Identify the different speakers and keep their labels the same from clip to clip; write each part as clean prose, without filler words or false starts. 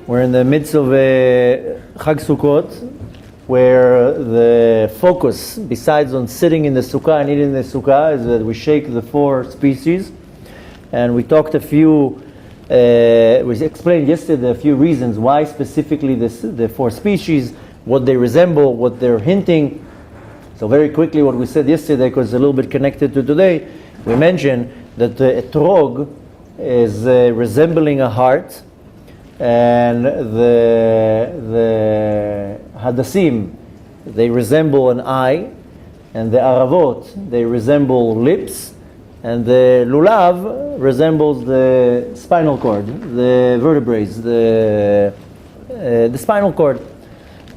Speaker 1: We're in the midst of Chag Sukkot, where the focus, besides on sitting in the sukkah and eating the sukkah, is that we shake the four species. And we talked we explained yesterday a few reasons why specifically the four species, what they resemble, what they're hinting. So very quickly what we said yesterday, because it's a little bit connected to today, we mentioned that the etrog is resembling a heart, and the hadassim, they resemble an eye, and the aravot, they resemble lips, and the lulav resembles the spinal cord, the vertebrae, the spinal cord.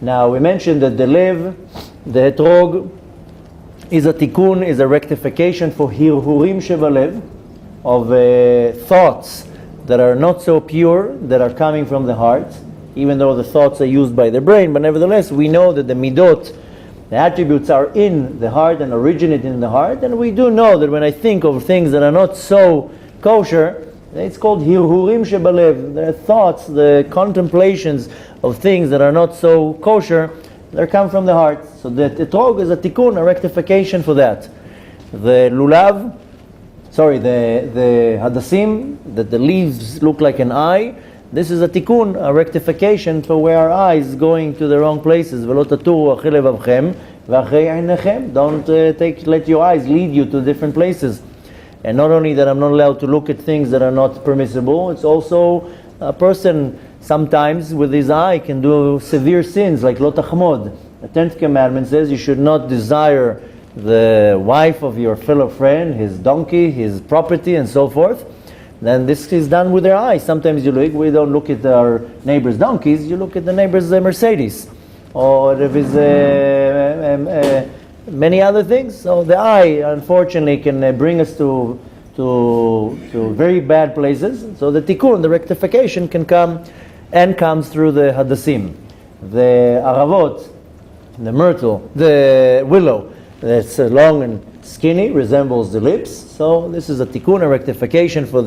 Speaker 1: Now we mentioned that the lev, the etrog, is a tikkun, is a rectification for hirhurim shebalev, of thoughts that are not so pure, that are coming from the heart, even though the thoughts are used by the brain. But nevertheless, we know that the midot, the attributes, are in the heart and originate in the heart. And we do know that when I think of things that are not so kosher, it's called hirhurim shebalev. There are thoughts, the contemplations of things that are not so kosher, that come from the heart. So the etrog is a tikkun, a rectification for that. The hadassim, that the leaves look like an eye, this is a tikkun, a rectification for where our eyes going to the wrong places. Don't let your eyes lead you to different places. And not only that, I'm not allowed to look at things that are not permissible, it's also a person sometimes with his eye can do severe sins like lo tachmod. The 10th commandment says you should not desire the wife of your fellow friend, his donkey, his property, and so forth. Then this is done with their eyes. Sometimes we don't look at our neighbor's donkeys, you look at the neighbor's Mercedes, or if it's many other things. So the eye, unfortunately, can bring us to very bad places. So the tikkun, the rectification, can come and comes through the hadassim. The aravot, the myrtle, the willow, that's long and skinny, resembles the lips. So this is a tikkun, a rectification for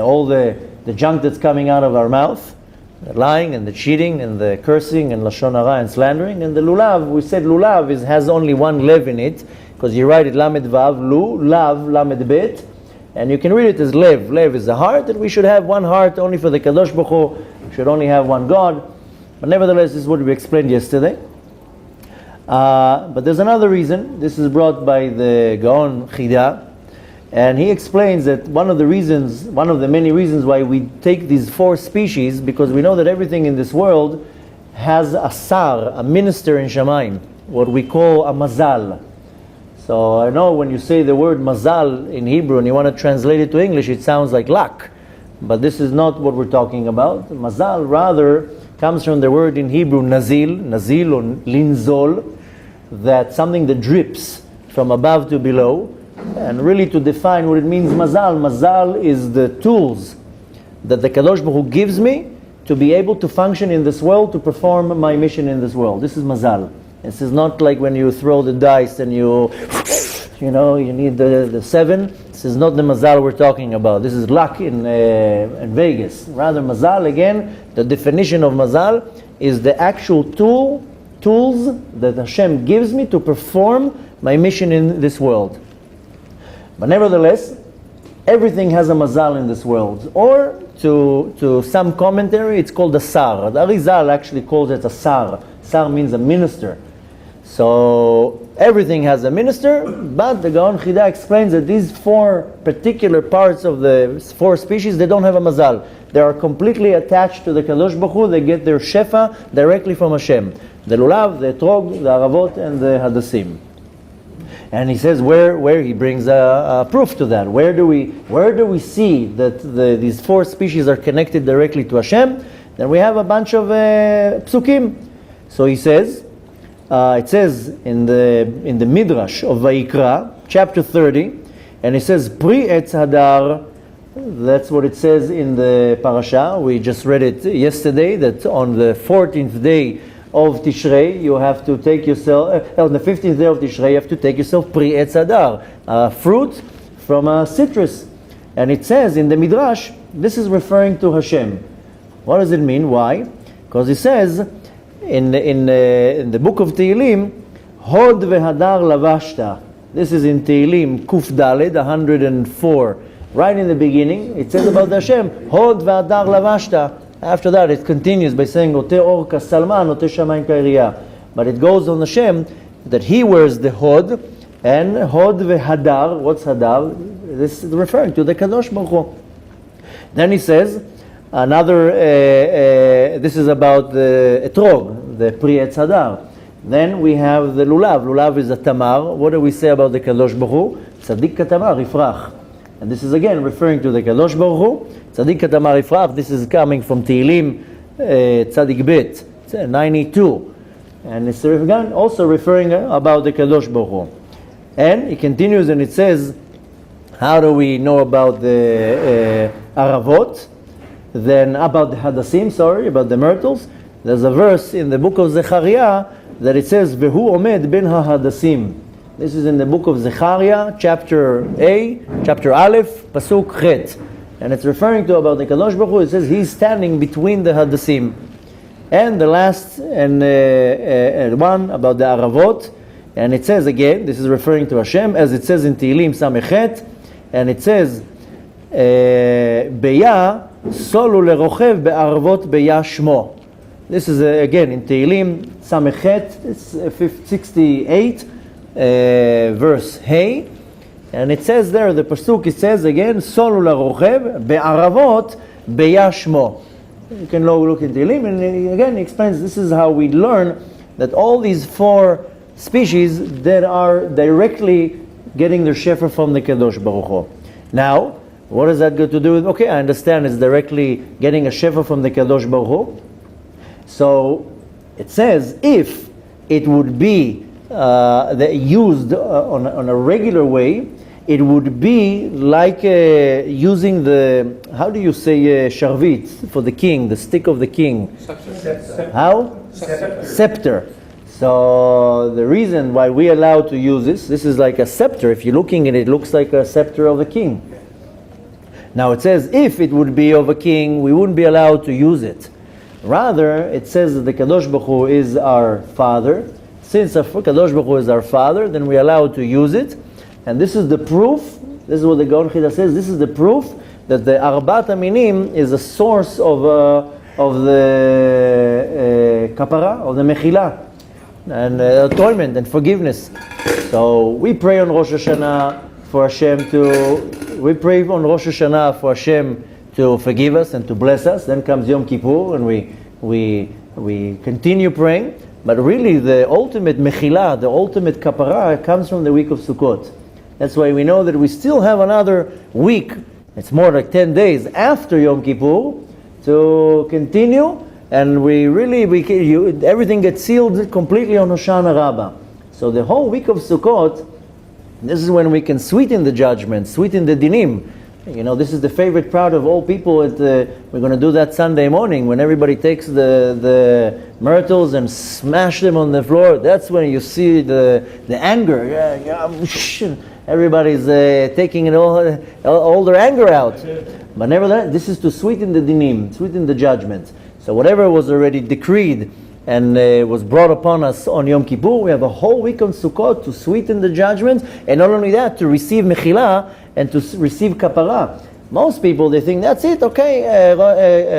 Speaker 1: all the junk that's coming out of our mouth, the lying and the cheating and the cursing and lashon hara and slandering. And the lulav, we said lulav has only one lev in it, because you write it lamed vav, lu, lav, lamed bet, and you can read it as lev. Lev is the heart, and we should have one heart only for the Kadosh Baruch Hu. We should only have one God. But nevertheless, this is what we explained yesterday. But there's another reason. This is brought by the Gaon Chida, and he explains that one of the many reasons why we take these four species, because we know that everything in this world has a sar, a minister in Shamayim, what we call a mazal. So I know when you say the word mazal in Hebrew and you want to translate it to English, it sounds like luck, but this is not what we're talking about. Mazal rather comes from the word in Hebrew nazil or linzol, that something that drips from above to below. And really, to define what it means, mazal is the tools that the Kadosh Baruch Hu gives me to be able to function in this world, to perform my mission in this world. This is mazal. This is not like when you throw the dice and you need the 7. This is not the mazal we're talking about. This is luck in Vegas. Rather, mazal, again, the definition of mazal is the actual tools that Hashem gives me to perform my mission in this world. But nevertheless, everything has a mazal in this world. Or, to some commentary, it's called a sar. The Arizal actually calls it a sar. Sar means a minister. So everything has a minister, but the Gaon Chida explains that these four particular parts of the four species, they don't have a mazal. They are completely attached to the Kadosh Baruch Hu. They get their shefa directly from Hashem. The lulav, the etrog, the aravot, and the hadassim. And he says where he brings a proof to that. Where do we see that these four species are connected directly to Hashem? Then we have a bunch of psukim. So he says, it says in the Midrash of Vayikra, chapter 30, and it says Pri Etz Hadar. That's what it says in the parasha. We just read it yesterday, that on the 14th day of Tishrei, you have to take yourself, on the 15th day of Tishrei, you have to take yourself Pri Etz Adar, fruit from a citrus. And it says in the Midrash, this is referring to Hashem. What does it mean? Why? Because it says in the book of Tehillim, Hod vehadar lavashta. This is in Tehillim, Kuf Daled, 104. Right in the beginning, it says about Hashem, Hod vehadar lavashta. After that, it continues by saying, Ote or kasalman, Ote shamayim kairiyah. But it goes on Hashem that He wears the Hod, and Hod vehadar. What's Hadar? This is referring to the Kadosh Baruch Hu. Then he says, another, this is about the Etrog, the Pri Etz Hadar. Then we have the Lulav. Lulav is a Tamar. What do we say about the Kadosh Baruch Hu? Tzadik katamar ifrach. And this is again referring to the Kadosh Baruch Hu. Tzadik katamar ifrach. This is coming from Tehillim Tzadik Bet 92. And it's again also referring about the Kadosh Baruch Hu. And it continues and it says, how do we know about the Aravot? Then about the Hadassim, about the myrtles. There's a verse in the book of Zechariah that it says, Vehu omed ben ha-hadassim. This is in the book of Zechariah, chapter Aleph, Pasuk Chet. And it's referring to about the Kadosh Baruch Hu. It says he's standing between the Hadassim. And the last one about the Aravot. And it says again, this is referring to Hashem, as it says in Tehillim Samechet, and it says, Beya solu lerochev be'arvot beya shmo. This is again in Tehillim Samechet, it's 68, verse Hey, and it says there, the pasuk, it says again, solu lerochev be'arvot beya shmo. You can look in Tehillim, and again he explains, this is how we learn that all these four species that are directly getting their shefa from the Kadosh Baruch Hu. Now, what does that got to do with? Okay, I understand it's directly getting a shefa from the Kadosh Baruch Hu. So it says if it would be used on a regular way, it would be like using the, how do you say sharvit for the king, the stick of the king? Scepter. How? Scepter. So the reason why we allow to use this is like a scepter. If you're looking at it, it looks like a scepter of a king. Now it says if it would be of a king, we wouldn't be allowed to use it. Rather, it says that the Kadosh Baruch Hu is our father. Since Kadosh Baruch Hu is our father, then we're allowed to use it. And this is the proof, this is what the Gaon Chida says, this is the proof that the Arbat Aminim is a source of the kapara, of the mechila, and atonement and forgiveness. So we pray on Rosh Hashanah for Hashem to forgive us and to bless us. Then comes Yom Kippur and we continue praying. But really the ultimate mechila, the ultimate kapara comes from the week of Sukkot. That's why we know that we still have another week, it's more like 10 days after Yom Kippur to continue. And everything gets sealed completely on Hoshana Rabbah. So the whole week of Sukkot, this is when we can sweeten the judgment, sweeten the dinim. You know, this is the favorite part of all people. We're going to do that Sunday morning when everybody takes the myrtles and smash them on the floor. That's when you see the anger. Everybody's taking all their anger out. But nevertheless, this is to sweeten the dinim, sweeten the judgment. So whatever was already decreed and was brought upon us on Yom Kippur, we have a whole week on Sukkot to sweeten the judgment, and not only that, to receive mechila and to receive kapara. Most people, they think, that's it, okay,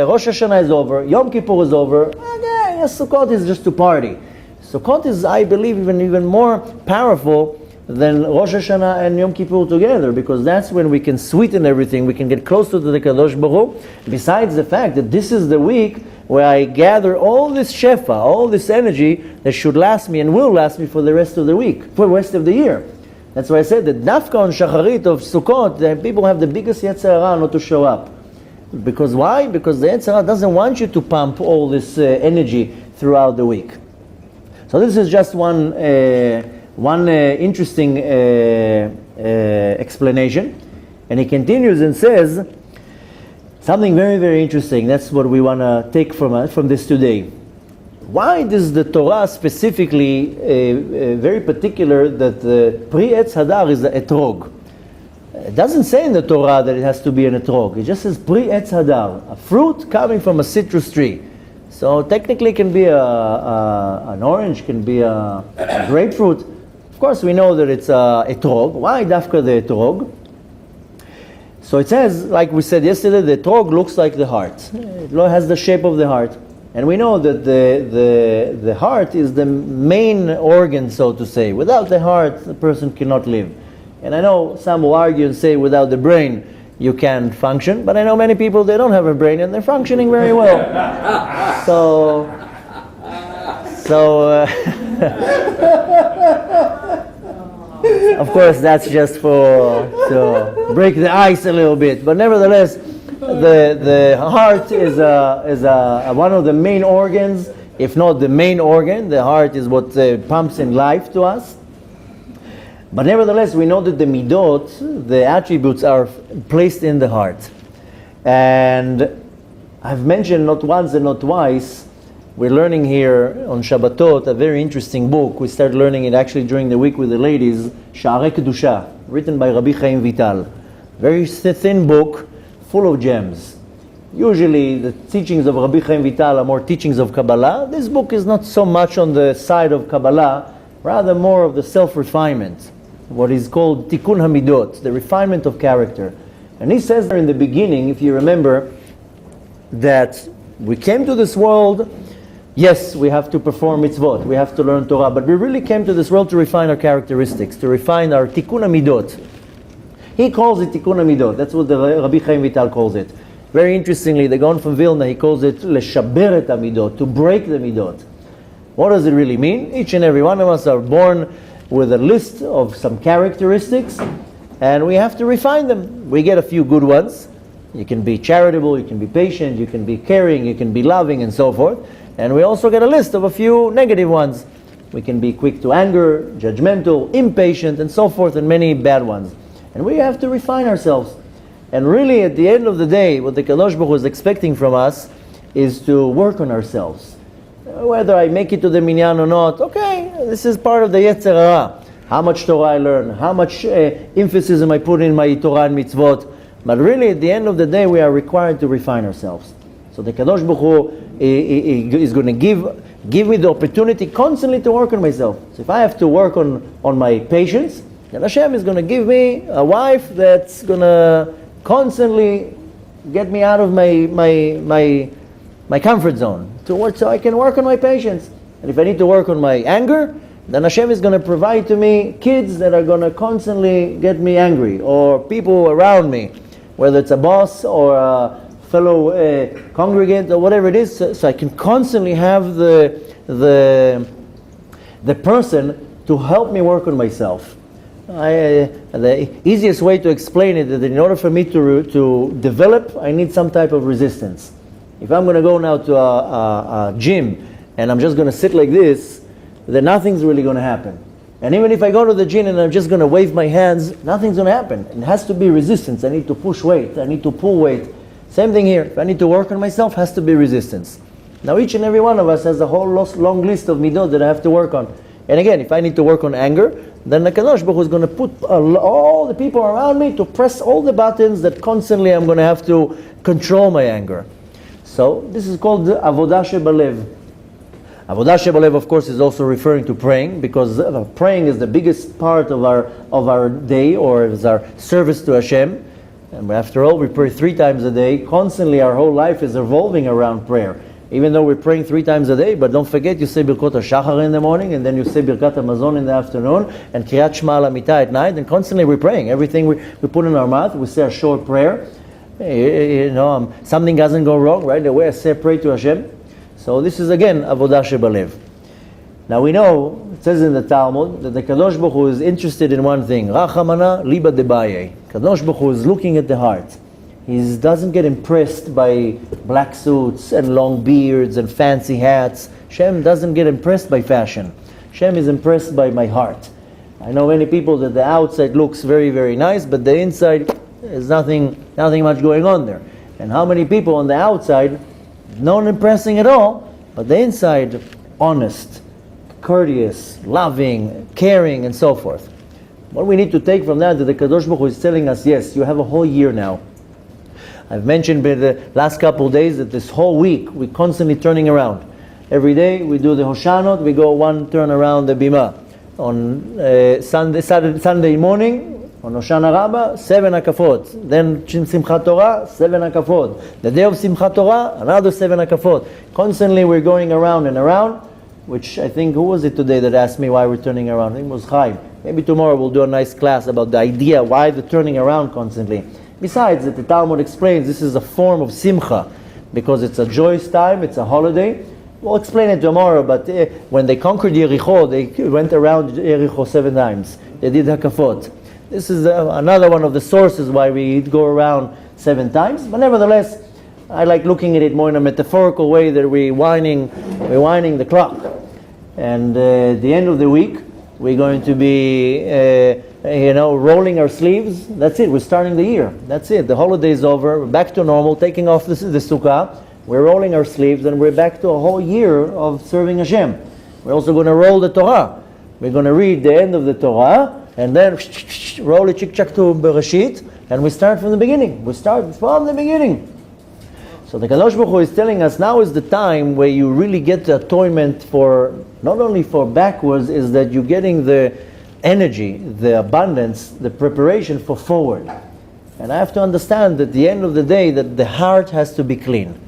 Speaker 1: Rosh Hashanah is over, Yom Kippur is over, okay, Sukkot is just to party. Sukkot is, I believe, even more powerful than Rosh Hashanah and Yom Kippur together, because that's when we can sweeten everything, we can get closer to the Kadosh Baruch Hu. Besides the fact that this is the week where I gather all this shefa, all this energy that should last me and will last me for the rest of the week, for the rest of the year. That's why I said that Dafka on Shacharit of Sukkot, the people have the biggest Yetzer Hara not to show up. Because why? Because the Yetzer Hara doesn't want you to pump all this energy throughout the week. So this is just one interesting explanation. And he continues and says something very, very interesting. That's what we want to take from this today. why does the Torah specifically very particular that the Pri Etz Hadar is the etrog? It doesn't say in the Torah that it has to be an etrog. It just says Pri Etz Hadar, a fruit coming from a citrus tree. So technically it can be an orange, can be a grapefruit. Of course we know that it's a etrog. Why dafka the etrog? So it says, like we said yesterday, the etrog looks like the heart. It has the shape of the heart. And we know that the heart is the main organ, so to say. Without the heart, the person cannot live. And I know some will argue and say without the brain you can't function, but I know many people, they don't have a brain and they're functioning very well. Of course that's just to break the ice a little bit, but nevertheless the heart is one of the main organs, if not the main organ. The heart is what pumps in life to us. But nevertheless, we know that the midot, the attributes, are placed in the heart. And I've mentioned not once and not twice, we're learning here on Shabbatot a very interesting book. We started learning it actually during the week with the ladies, Sha'arei Kedusha, written by Rabbi Chaim Vital. Very thin book, full of gems. Usually the teachings of Rabbi Chaim Vital are more teachings of Kabbalah. This book is not so much on the side of Kabbalah, rather more of the self-refinement, what is called Tikkun Hamidot, the refinement of character. And he says there in the beginning, if you remember, that we came to this world, yes, we have to perform mitzvot, we have to learn Torah, but we really came to this world to refine our characteristics, to refine our Tikkun Hamidot. He calls it Tikkun Hamidot. That's what the Rabbi Chaim Vital calls it. Very interestingly, the Gaon from Vilna, he calls it Leshaber et Hamidot, to break the Midot. What does it really mean? Each and every one of us are born with a list of some characteristics, and we have to refine them. We get a few good ones. You can be charitable, you can be patient, you can be caring, you can be loving, and so forth. And we also get a list of a few negative ones. We can be quick to anger, judgmental, impatient, and so forth, and many bad ones. And we have to refine ourselves. And really, at the end of the day, what the Kadosh Baruch Hu is expecting from us is to work on ourselves. Whether I make it to the minyan or not, okay, this is part of the Yetzer Hara. How much Torah I learn, how much emphasis I put in my Torah and mitzvot. But really, at the end of the day, we are required to refine ourselves. So the Kadosh Baruch Hu is going to give me the opportunity constantly to work on myself. So if I have to work on my patience, then Hashem is going to give me a wife that's going to constantly get me out of my comfort zone, so I can work on my patience. And if I need to work on my anger, then Hashem is going to provide to me kids that are going to constantly get me angry, or people around me, whether it's a boss or a fellow congregant or whatever it is, so I can constantly have the person to help me work on myself. The easiest way to explain it is that in order for me to develop, I need some type of resistance. If I'm going to go now to a gym and I'm just going to sit like this, then nothing's really going to happen. And even if I go to the gym and I'm just going to wave my hands, nothing's going to happen. It has to be resistance. I need to push weight. I need to pull weight. Same thing here. If I need to work on myself, has to be resistance. Now each and every one of us has a whole long list of midot that I have to work on. And again, if I need to work on anger, then the Kadosh Baruch Hu is going to put all the people around me to press all the buttons that constantly I'm going to have to control my anger. So this is called Avodah Shebalev. Avodah Shebalev, of course, is also referring to praying, because praying is the biggest part of our day, or is our service to Hashem. And after all, we pray 3 times a day. Constantly, our whole life is revolving around prayer. Even though we're praying 3 times a day, but don't forget, you say Birkot HaShachar in the morning, and then you say Birkat HaMazon in the afternoon, and Kriyat Shema al Amita at night, and constantly we're praying. Everything we put in our mouth, we say a short prayer. Something doesn't go wrong, right away I say pray to Hashem. So this is again Avodah Shebalev. Now we know, it says in the Talmud, that the Kadosh Baruch Hu is interested in one thing. Rachamana liba debaye. Kadosh Baruch Hu is looking at the heart. He doesn't get impressed by black suits and long beards and fancy hats. Hashem doesn't get impressed by fashion. Hashem is impressed by my heart. I know many people that the outside looks very, very nice, but the inside, there's nothing much going on there. And how many people on the outside, not impressing at all, but the inside, honest, courteous, loving, caring, and so forth. What we need to take from that the Kadosh Baruch Hu is telling us, yes, you have a whole year now. I've mentioned in the last couple of days that this whole week we're constantly turning around. Every day we do the Hoshanot, we go one turn around the Bima. On Sunday morning, on Hoshana Rabbah, 7 Hakafot. Then Simchat Torah, 7 Hakafot. The day of Simchat Torah, another 7 Hakafot. Constantly we're going around and around, which I think, who was it today that asked me why we're turning around? I think it was Chaim. Maybe tomorrow we'll do a nice class about the idea why the turning around constantly. Besides that the Talmud explains this is a form of Simcha, because it's a joyous time, it's a holiday. We'll explain it tomorrow, but when they conquered Yericho, they went around Yericho 7 times. They did Hakafot. This is another one of the sources why we go around 7 times. But nevertheless, I like looking at it more in a metaphorical way that we're winding the clock. And at the end of the week, we're going to be, rolling our sleeves. That's it. We're starting the year. That's it. The holiday's over. We're back to normal. Taking off the Sukkah. We're rolling our sleeves, and we're back to a whole year of serving Hashem. We're also going to roll the Torah. We're going to read the end of the Torah, and then roll it chik-chak to Bereshit, and we start from the beginning. We start from the beginning. So the Kadosh Baruch Hu is telling us now is the time where you really get the atonement for, not only for backwards, is that you're getting the energy, the abundance, the preparation for forward. And I have to understand that at the end of the day that the heart has to be clean.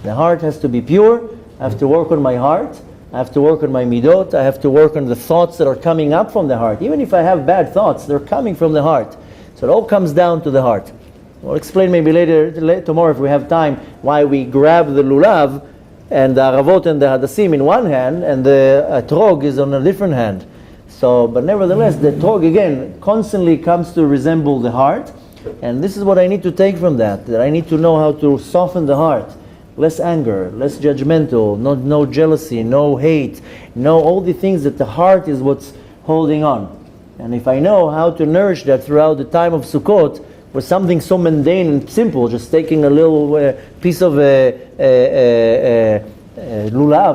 Speaker 1: The heart has to be pure. I have to work on my heart. I have to work on my midot. I have to work on the thoughts that are coming up from the heart. Even if I have bad thoughts, they're coming from the heart. So it all comes down to the heart. We'll explain maybe later, tomorrow if we have time, why we grab the lulav and the aravot and the hadassim in one hand and the etrog is on a different hand. So, but nevertheless, the etrog again constantly comes to resemble the heart. And this is what I need to take from that I need to know how to soften the heart. Less anger, less judgmental, no jealousy, no hate, no all the things that the heart is what's holding on. And if I know how to nourish that throughout the time of Sukkot, with something so mundane and simple, just taking a little piece of lulav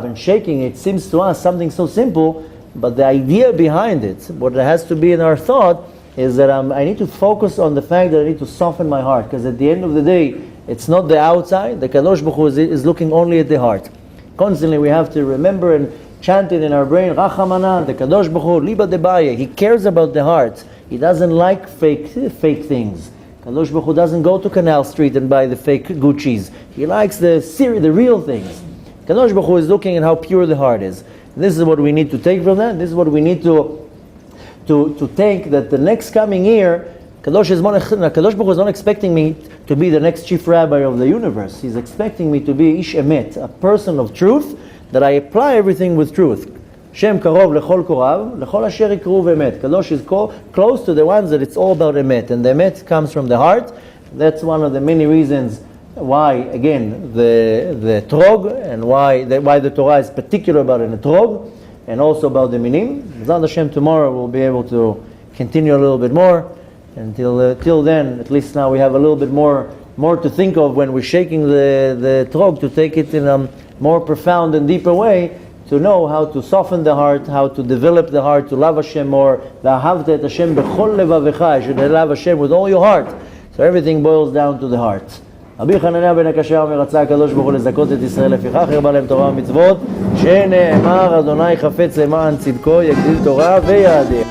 Speaker 1: and shaking it, seems to us something so simple, but the idea behind it, what it has to be in our thought, is that I need to focus on the fact that I need to soften my heart, because at the end of the day, it's not the outside. The Kadosh Baruch Hu is looking only at the heart. Constantly we have to remember and chant it in our brain, Rachamana, the Kadosh Baruch Hu, Liba Debaye. He cares about the heart. He doesn't like fake things. Kadosh Baruch Hu doesn't go to Canal Street and buy the fake Gucci's. He likes the real things. Kadosh Baruch Hu is looking at how pure the heart is. This is what we need to take from that. This is what we need to take, that the next coming year, Kadosh Baruch Hu is not expecting me to be the next chief rabbi of the universe. He's expecting me to be ish emet, a person of truth, that I apply everything with truth. Shem karov lechol korav, lechol asher yikruv emet. Kadosh is close to the ones that it's all about emet, and the emet comes from the heart. That's one of the many reasons why, again, the trog, and why the Torah is particular about an trog, and also about the minim. B'ezrat Hashem, tomorrow we'll be able to continue a little bit more. Till then, at least now we have a little bit more to think of when we're shaking the trog, to take it in a more profound and deeper way, to know how to soften the heart, how to develop the heart, to love Hashem more. V'ahavta et Hashem b'chol levavecha. You should love Hashem with all your heart. So everything boils down to the heart. רבי חנניה בן הקשיא אומר, רצה הקדוש ברוך הוא לזכות את ישראל, לפיכך הרבה להם תורה ומצוות, שנאמר אדוני חפץ למען צדקו, יגדיל תורה ויאדיר.